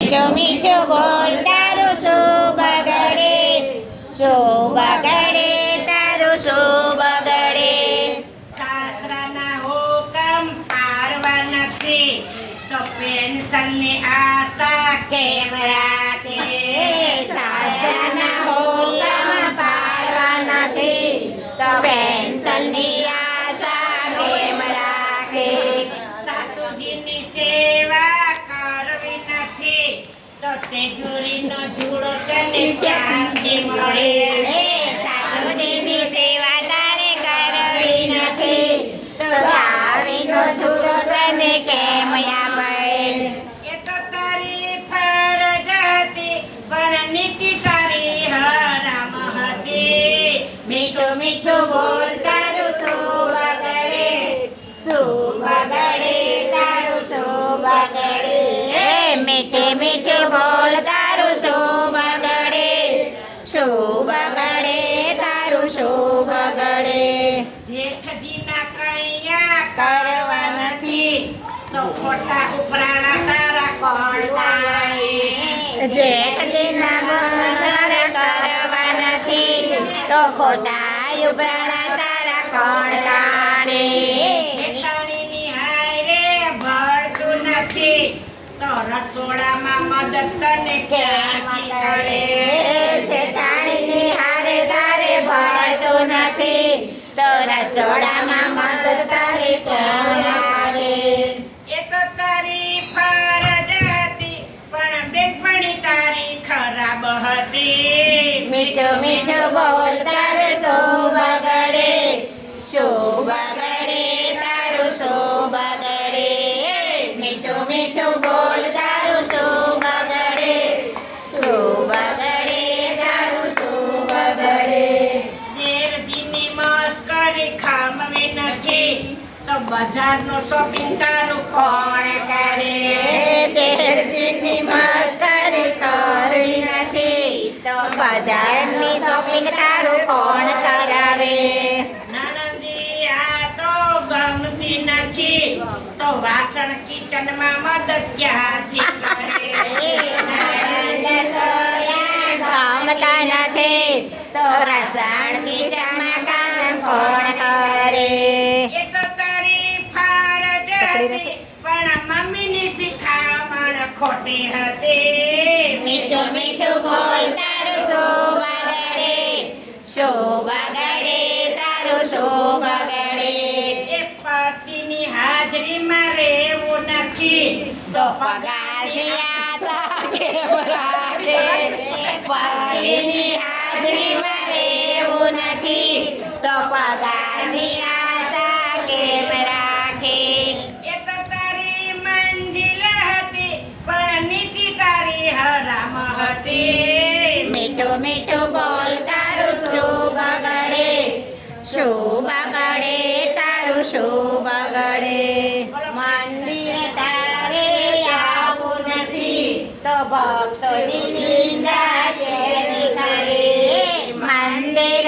મીઠું મીઠું બોલ તારું શું બગડે, શું બગડે તારું શું બગડે. સાસરાના હુકમ પાડવા નથી તો પેન્શનની આશા કેમ રાખે, સાસરાના હુકમ પાડવા નથી તો પેન્શનની આશા કેમ રાખે. સાસુજીની સેવા કરવી નથી તો તેજુરીનો જુડો તને ક્યાંથી મળે. સાસુજીની સેવા તારે કરવી નથી તો ચાવીનો છૂટો તને કેમ આપે. એ તો તારી ફરજ હતી પણ નીતિ તારી હરામ હતી. મીઠું મીઠું બોલ તારું શું બગડે, શું બગડે તારું શું બગડે. મીઠે મીઠે બોલ તારું શું બગડે, શું બગડે તારું શું બગડે. જેઠજીના કૈયા કરવા નથી તો ખોટા ઉપરાણા તારા કોણ તાણે. જેઠજીના ગુણ કરવા નથી તો ખોટા ઉભરાણા તારા કોણ તાણે. જેઠાણીની હારે ભળતું નથી તો રસોડામાં મદદ તને ક્યાંથી મળે. જેઠાણીની હારે તારે ભળતું નથી તો રસોડામાં મદદ તારે કોણ કરે. એ તો તારી ફરજ હતી પણ બેનપણી તારી ખરાબ હતી. મીઠું મીઠું બોલ તારું શું બગડે, શું બગડે તારું શું બગડે. મીઠું મીઠું બોલ તારું શું બગડે, શું બગડે તારું શું બગડે. દેરજીની મસ્કરી ખામવી નથી તો બજારનો શોપિંગ તારું કોણ કરે. તેરજીની મસ્કરી કરવી નથી તો બજારની શોપિંગ તારું કોણ કરાવે. નાનંદી આ તો ગમતી નથી તો વાસણ કિચનમાં મદદ ક્યાંથી કરે. ગમતા નથી તો રસણ કિચનમાં કામ કોણ કરે. એ તો તારી ફરજ હતી પણ મમ્મીની શિખામણ ખોટી હતી. મીઠું મીઠું બોલ તારું શું બગડે, શું બગડે તારું શું બગડે. એ પતિની હાજરીમાં રહેવું નથી તો પગારની આશા કેમ રાખે. પતિની હાજરીમાં રહેવું નથી તો પગારની આશા કેમ રાખે. એ તો તારી મંજિલ હતી પણ નીતિ તારી હરામ હતી. મીઠું મીઠું બોલ તારું શું બગડે, શું બગડે તારું શું બગડે. મંદિર તારે આવું નથી તો ભક્તોની નિંદા કેમ કરે. મંદિર